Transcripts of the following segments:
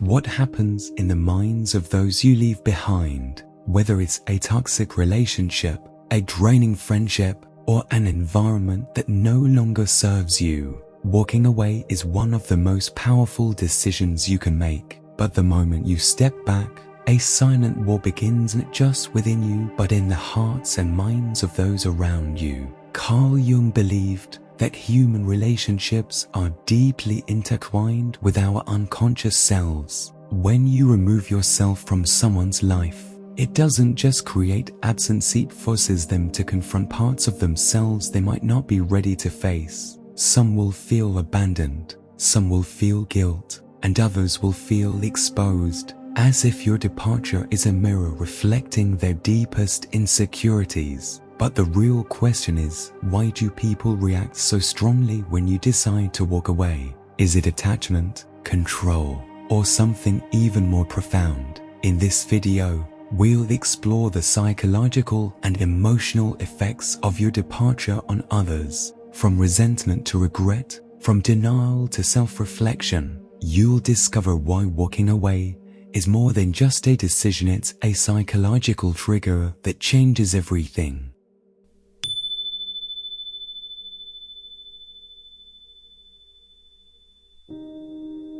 What happens in the minds of those you leave behind, whether it's a toxic relationship, a draining friendship, or an environment that no longer serves you? Walking away is one of the most powerful decisions you can make, but the moment you step back, a silent war begins not just within you but in the hearts and minds of those around you. Carl Jung believed that human relationships are deeply intertwined with our unconscious selves. When you remove yourself from someone's life, it doesn't just create absence, it forces them to confront parts of themselves they might not be ready to face. Some will feel abandoned, some will feel guilt, and others will feel exposed, as if your departure is a mirror reflecting their deepest insecurities. But the real question is, why do people react so strongly when you decide to walk away? Is it attachment, control, or something even more profound? In this video, we'll explore the psychological and emotional effects of your departure on others. From resentment to regret, from denial to self-reflection, you'll discover why walking away is more than just a decision, it's a psychological trigger that changes everything.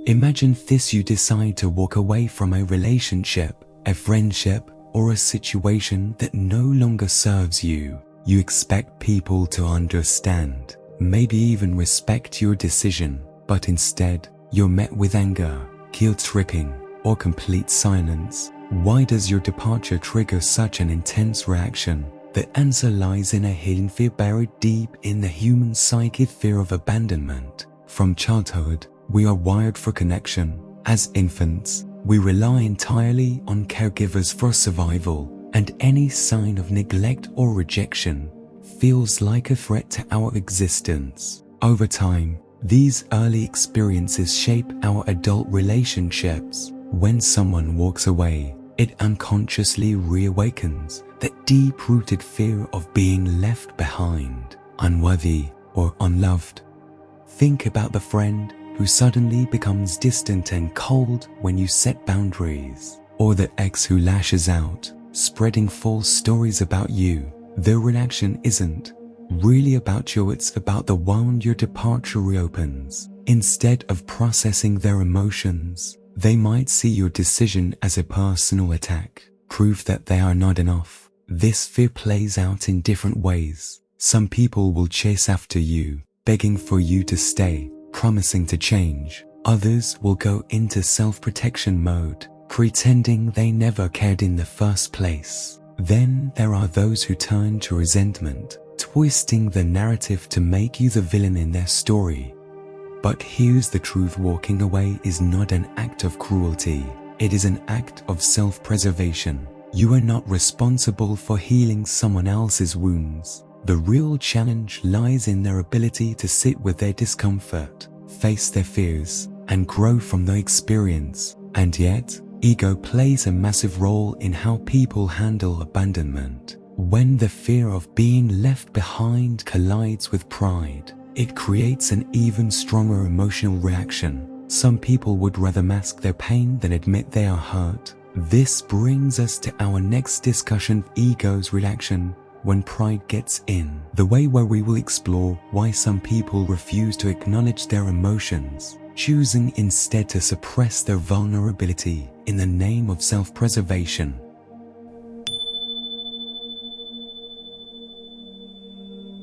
Imagine this: you decide to walk away from a relationship, a friendship, or a situation that no longer serves you. You expect people to understand, maybe even respect your decision, but instead, you're met with anger, guilt-tripping, or complete silence. Why does your departure trigger such an intense reaction? The answer lies in a hidden fear buried deep in the human psyche: fear of abandonment. From childhood, we are wired for connection. As infants, we rely entirely on caregivers for survival, and any sign of neglect or rejection feels like a threat to our existence. Over time, these early experiences shape our adult relationships. When someone walks away, it unconsciously reawakens that deep-rooted fear of being left behind, unworthy, or unloved. Think about the friend who suddenly becomes distant and cold when you set boundaries, or the ex who lashes out, spreading false stories about you. Their reaction isn't really about you, it's about the wound your departure reopens. Instead of processing their emotions, they might see your decision as a personal attack, proof that they are not enough. This fear plays out in different ways. Some people will chase after you, begging for you to stay, promising to change. Others will go into self-protection mode, pretending they never cared in the first place. Then there are those who turn to resentment, twisting the narrative to make you the villain in their story. But here's the truth: walking away is not an act of cruelty. It is an act of self-preservation. You are not responsible for healing someone else's wounds. The real challenge lies in their ability to sit with their discomfort, face their fears, and grow from the experience. And yet, ego plays a massive role in how people handle abandonment. When the fear of being left behind collides with pride, it creates an even stronger emotional reaction. Some people would rather mask their pain than admit they are hurt. This brings us to our next discussion: ego's reaction when pride gets in. The way where we will explore why some people refuse to acknowledge their emotions, choosing instead to suppress their vulnerability in the name of self-preservation.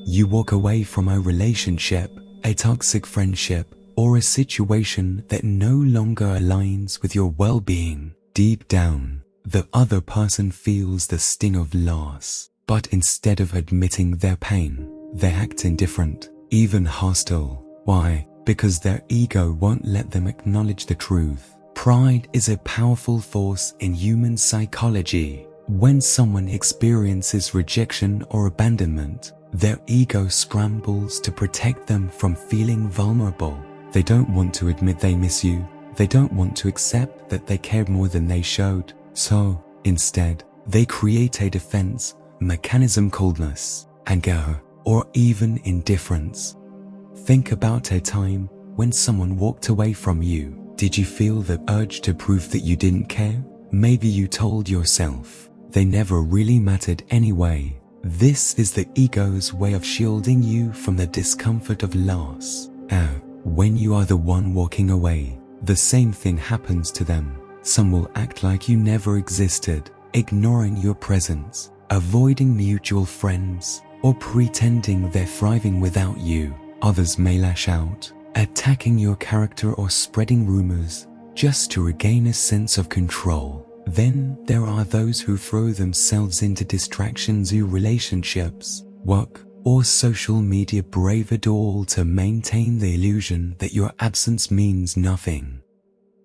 You walk away from a relationship, a toxic friendship, or a situation that no longer aligns with your well-being. Deep down, the other person feels the sting of loss. But instead of admitting their pain, they act indifferent, even hostile. Why? Because their ego won't let them acknowledge the truth. Pride is a powerful force in human psychology. When someone experiences rejection or abandonment, their ego scrambles to protect them from feeling vulnerable. They don't want to admit they miss you. They don't want to accept that they cared more than they showed. So, instead, they create a defense mechanism: coldness, anger, or even indifference. Think about a time when someone walked away from you. Did you feel the urge to prove that you didn't care? Maybe you told yourself they never really mattered anyway. This is the ego's way of shielding you from the discomfort of loss. When you are the one walking away, the same thing happens to them. Some will act like you never existed, ignoring your presence, avoiding mutual friends, or pretending they're thriving without you. Others may lash out, attacking your character or spreading rumors just to regain a sense of control. Then there are those who throw themselves into distractions in relationships, work, or social media, brave it all to maintain the illusion that your absence means nothing.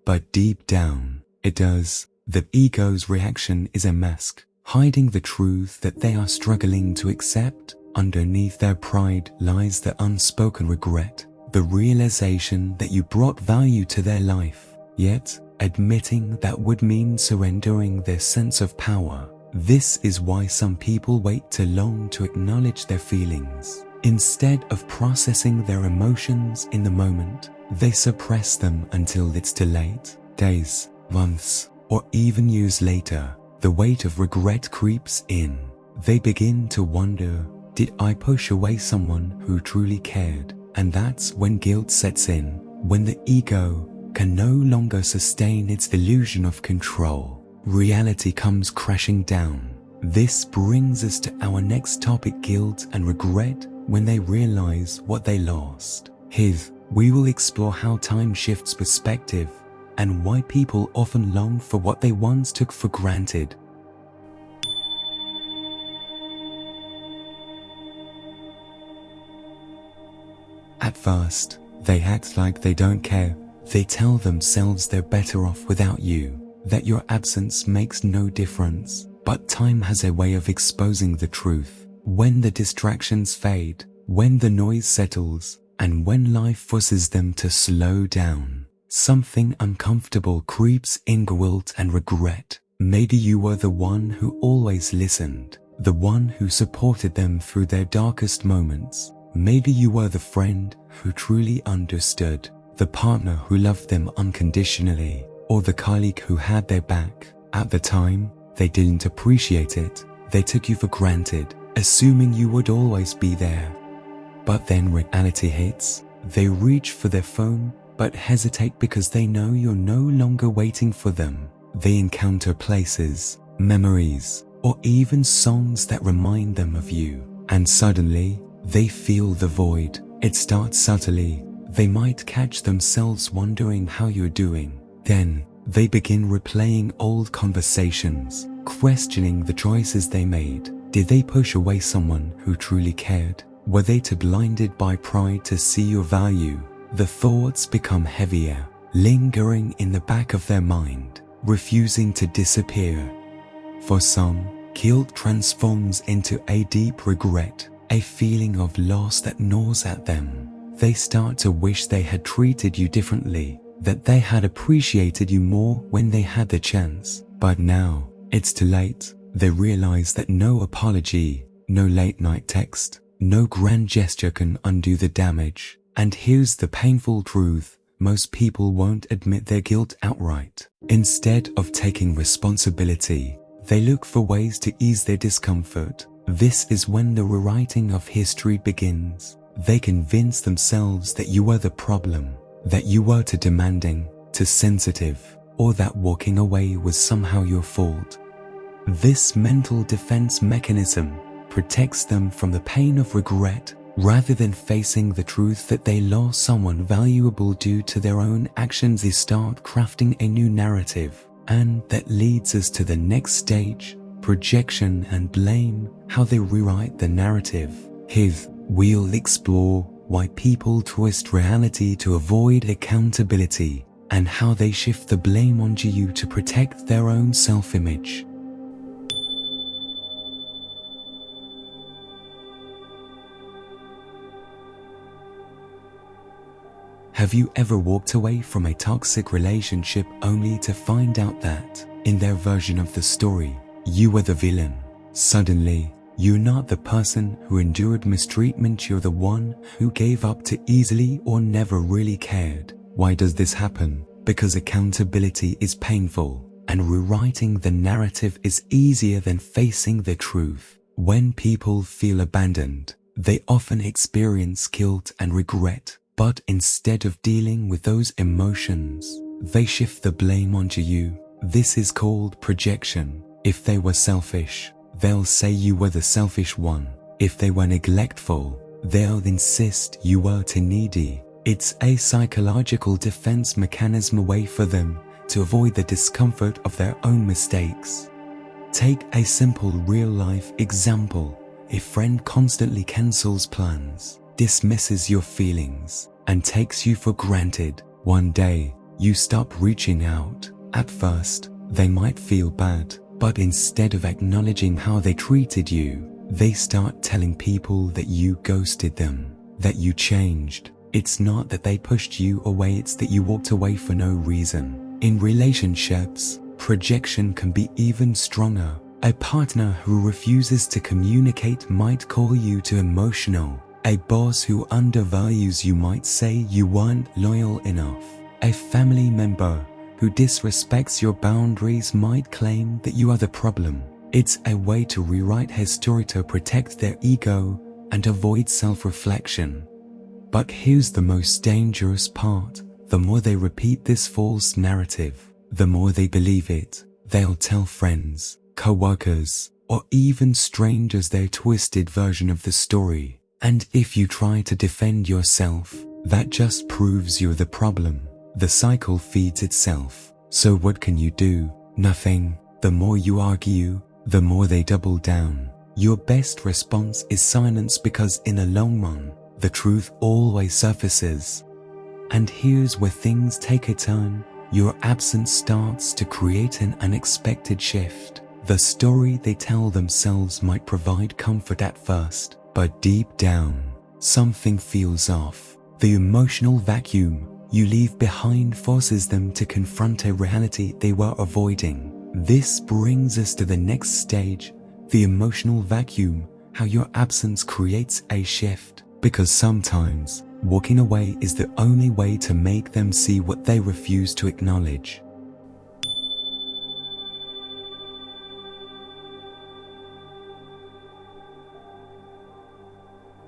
But deep down, it does. The ego's reaction is a mask, hiding the truth that they are struggling to accept. Underneath their pride lies the unspoken regret, the realization that you brought value to their life, yet admitting that would mean surrendering their sense of power. This is why some people wait too long to acknowledge their feelings. Instead of processing their emotions in the moment, they suppress them until it's too late. Days, months, or even years later, the weight of regret creeps in. They begin to wonder, did I push away someone who truly cared? And that's when guilt sets in, when the ego can no longer sustain its illusion of control. Reality comes crashing down. This brings us to our next topic, guilt and regret when they realize what they lost. Here, we will explore how time shifts perspective and why people often long for what they once took for granted. At first, they act like they don't care. They tell themselves they're better off without you, that your absence makes no difference. But time has a way of exposing the truth. When the distractions fade, when the noise settles, and when life forces them to slow down, something uncomfortable creeps in: guilt and regret. Maybe you were the one who always listened, the one who supported them through their darkest moments. Maybe you were the friend who truly understood, the partner who loved them unconditionally, or the colleague who had their back. At the time, they didn't appreciate it. They took you for granted, assuming you would always be there. But then reality hits. They reach for their phone, but hesitate because they know you're no longer waiting for them. They encounter places, memories, or even songs that remind them of you. And suddenly, they feel the void. It starts subtly. They might catch themselves wondering how you're doing. Then, they begin replaying old conversations, questioning the choices they made. Did they push away someone who truly cared? Were they too blinded by pride to see your value? The thoughts become heavier, lingering in the back of their mind, refusing to disappear. For some, guilt transforms into a deep regret, a feeling of loss that gnaws at them. They start to wish they had treated you differently, that they had appreciated you more when they had the chance. But now, it's too late. They realize that no apology, no late night text, no grand gesture can undo the damage. And here's the painful truth: most people won't admit their guilt outright. Instead of taking responsibility, they look for ways to ease their discomfort. This is when the rewriting of history begins. They convince themselves that you were the problem, that you were too demanding, too sensitive, or that walking away was somehow your fault. This mental defense mechanism protects them from the pain of regret rather than facing the truth that they lost someone valuable due to their own actions. They start crafting a new narrative, and that leads us to the next stage: projection and blame, how they rewrite the narrative. Here, we'll explore why people twist reality to avoid accountability, and how they shift the blame onto you to protect their own self-image. Have you ever walked away from a toxic relationship only to find out that, in their version of the story, you were the villain? Suddenly, you're not the person who endured mistreatment, you're the one who gave up too easily or never really cared. Why does this happen? because accountability is painful, and rewriting the narrative is easier than facing the truth. When people feel abandoned, they often experience guilt and regret, but instead of dealing with those emotions, they shift the blame onto you. This is called projection. If they were selfish, they'll say you were the selfish one. If they were neglectful, they'll insist you were too needy. It's a psychological defense mechanism, a way for them to avoid the discomfort of their own mistakes. Take a simple real-life example. A friend constantly cancels plans, dismisses your feelings, and takes you for granted. One day, you stop reaching out. At first, they might feel bad, but instead of acknowledging how they treated you, they start telling people that you ghosted them, that you changed. It's not that they pushed you away, it's that you walked away for no reason. In relationships, projection can be even stronger. A partner who refuses to communicate might call you too emotional. A boss who undervalues you might say you weren't loyal enough. A family member who disrespects your boundaries might claim that you are the problem. It's a way to rewrite history to protect their ego and avoid self-reflection. But here's the most dangerous part. The more they repeat this false narrative, the more they believe it. They'll tell friends, co-workers, or even strangers their twisted version of the story. And if you try to defend yourself, that just proves you're the problem. The cycle feeds itself. So what can you do? Nothing. The more you argue, the more they double down. Your best response is silence, because in the long run, the truth always surfaces. And here's where things take a turn. Your absence starts to create an unexpected shift. The story they tell themselves might provide comfort at first, but deep down, something feels off. The emotional vacuum you leave behind forces them to confront a reality they were avoiding. This brings us to the next stage, the emotional vacuum, how your absence creates a shift. Because sometimes, walking away is the only way to make them see what they refuse to acknowledge.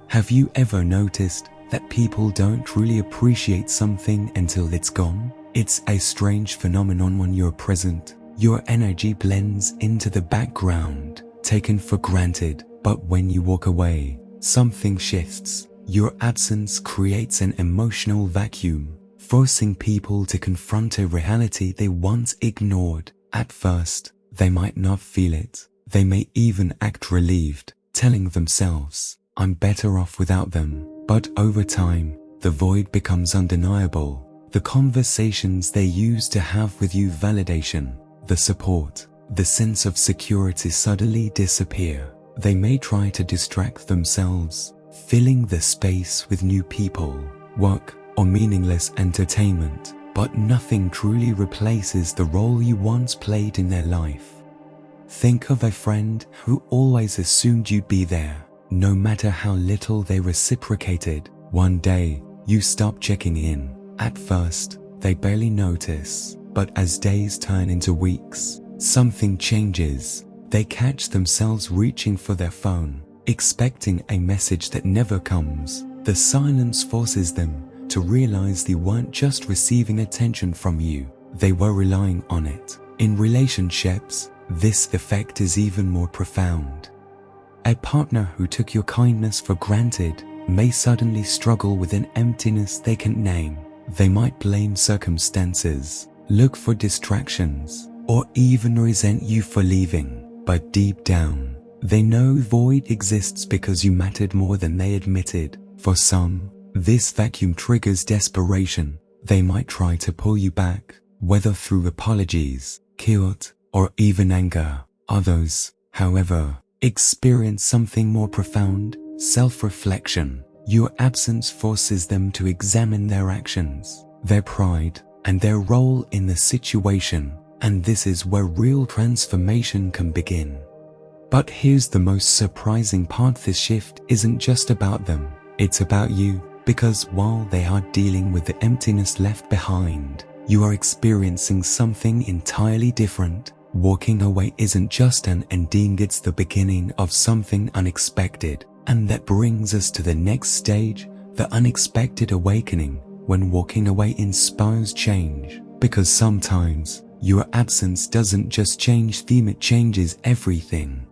Have you ever noticed that people don't truly appreciate something until it's gone? It's a strange phenomenon. When you're present, your energy blends into the background, taken for granted. But when you walk away, something shifts. Your absence creates an emotional vacuum, forcing people to confront a reality they once ignored. At first, they might not feel it. They may even act relieved, telling themselves, "I'm better off without them." But over time, the void becomes undeniable. The conversations they used to have with you, validation, the support, the sense of security suddenly disappear. They may try to distract themselves, filling the space with new people, work, or meaningless entertainment, but nothing truly replaces the role you once played in their life. Think of a friend who always assumed you'd be there, no matter how little they reciprocated. One day, you stop checking in. At first, they barely notice, but as days turn into weeks, something changes. They catch themselves reaching for their phone, expecting a message that never comes. The silence forces them to realize they weren't just receiving attention from you, they were relying on it. In relationships, this effect is even more profound. A partner who took your kindness for granted may suddenly struggle with an emptiness they can't name. They might blame circumstances, look for distractions, or even resent you for leaving. But deep down, they know void exists because you mattered more than they admitted. For some, this vacuum triggers desperation. They might try to pull you back, whether through apologies, guilt, or even anger. Others, however, experience something more profound, self-reflection. Your absence forces them to examine their actions, their pride, and their role in the situation. And this is where real transformation can begin. But here's the most surprising part: this shift isn't just about them, it's about you. Because while they are dealing with the emptiness left behind, you are experiencing something entirely different. Walking away isn't just an ending, it's the beginning of something unexpected. And that brings us to the next stage, the unexpected awakening. When walking away inspires change, because sometimes your absence doesn't just change them, it changes everything.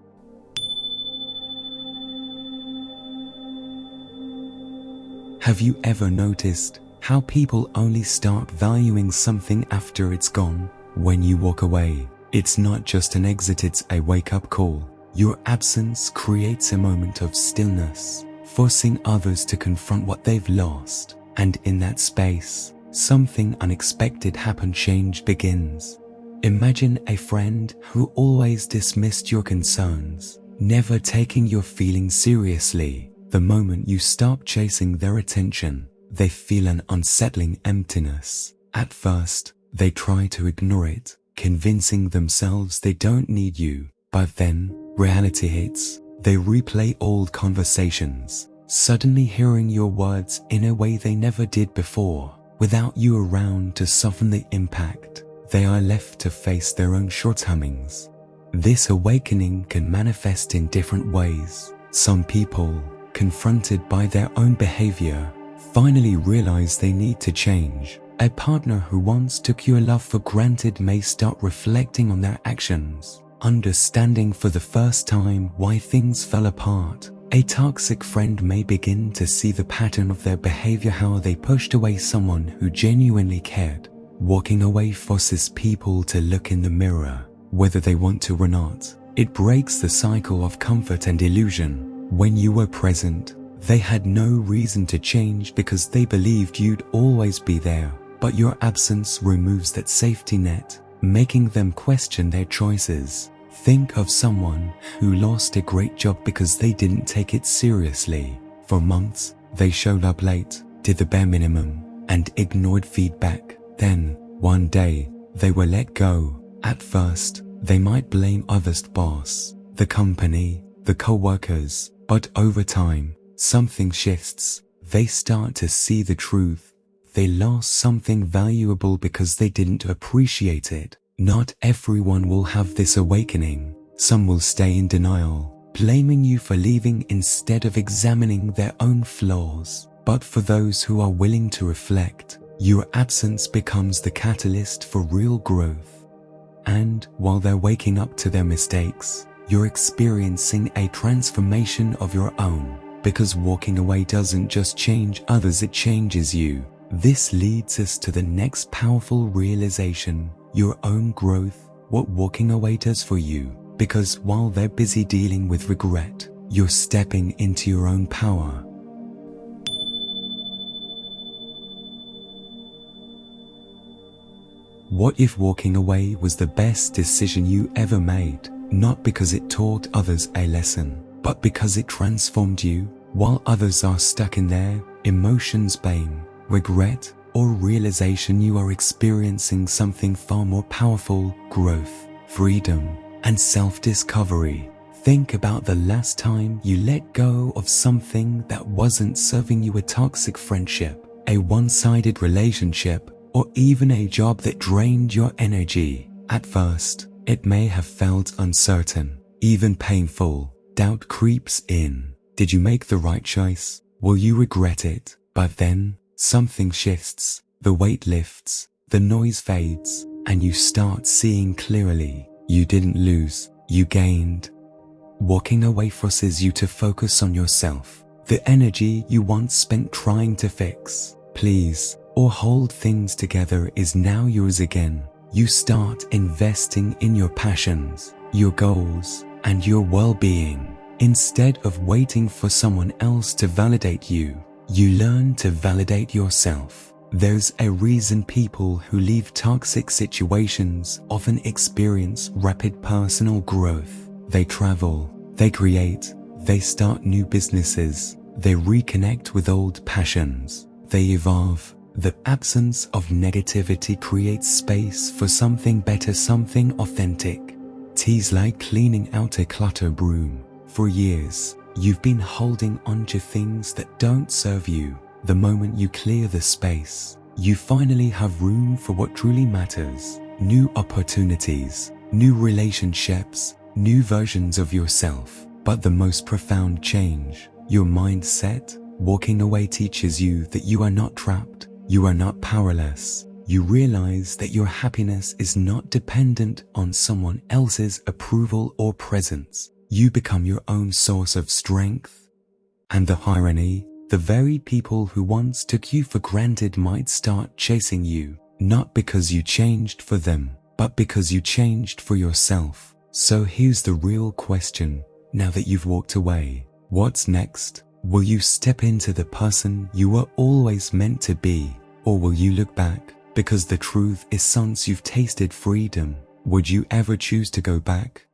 Have you ever noticed how people only start valuing something after it's gone? When you walk away, it's not just an exit, it's a wake-up call. Your absence creates a moment of stillness, forcing others to confront what they've lost. And in that space, something unexpected happens. Change begins. Imagine a friend who always dismissed your concerns, never taking your feelings seriously. The moment you stop chasing their attention, they feel an unsettling emptiness. At first, they try to ignore it, convincing themselves they don't need you. But then, reality hits. They replay old conversations, suddenly hearing your words in a way they never did before. Without you around to soften the impact, they are left to face their own shortcomings. This awakening can manifest in different ways. Some people, confronted by their own behavior, finally realize they need to change. A partner who once took your love for granted may start reflecting on their actions, understanding for the first time why things fell apart. A toxic friend may begin to see the pattern of their behavior, how they pushed away someone who genuinely cared. Walking away forces people to look in the mirror, whether they want to or not. It breaks the cycle of comfort and illusion. When you were present, they had no reason to change because they believed you'd always be there. But your absence removes that safety net, making them question their choices. Think of someone who lost a great job because they didn't take it seriously. For months, they showed up late, did the bare minimum, and ignored feedback. Then, one day, they were let go. At first, they might blame others, the boss, the company, the co-workers, but over time, something shifts. They start to see the truth. They lost something valuable because they didn't appreciate it. Not everyone will have this awakening. Some will stay in denial, blaming you for leaving instead of examining their own flaws. But for those who are willing to reflect, your absence becomes the catalyst for real growth. And while they're waking up to their mistakes, you're experiencing a transformation of your own. Because walking away doesn't just change others, it changes you. This leads us to the next powerful realization, your own growth, what walking away does for you. Because while they're busy dealing with regret, you're stepping into your own power. What if walking away was the best decision you ever made? Not because it taught others a lesson, but because it transformed you. While others are stuck in their emotions, blame, regret, or realization, you are experiencing something far more powerful: growth, freedom, and self-discovery. Think about the last time you let go of something that wasn't serving you: a toxic friendship, a one-sided relationship, or even a job that drained your energy. At first, it may have felt uncertain, even painful. Doubt creeps in. Did you make the right choice? Will you regret it? But then, something shifts, the weight lifts, the noise fades, and you start seeing clearly. You didn't lose, you gained. Walking away forces you to focus on yourself. The energy you once spent trying to fix, please, or hold things together is now yours again. You start investing in your passions, your goals, and your well-being. Instead of waiting for someone else to validate you, you learn to validate yourself. There's a reason people who leave toxic situations often experience rapid personal growth. They travel, they create, they start new businesses, they reconnect with old passions, they evolve. The absence of negativity creates space for something better, something authentic. Tis like cleaning out a clutter broom. For years, you've been holding on to things that don't serve you. The moment you clear the space, You finally have room for what truly matters. New opportunities, new relationships, new versions of yourself. But the most profound change, your mindset. Walking away teaches you that you are not trapped, you are not powerless. You realize that your happiness is not dependent on someone else's approval or presence. You become your own source of strength. And the irony, the very people who once took you for granted might start chasing you, not because you changed for them, but because you changed for yourself. So here's the real question, now that you've walked away, what's next? Will you step into the person you were always meant to be? Or will you look back? Because the truth is, since you've tasted freedom, would you ever choose to go back?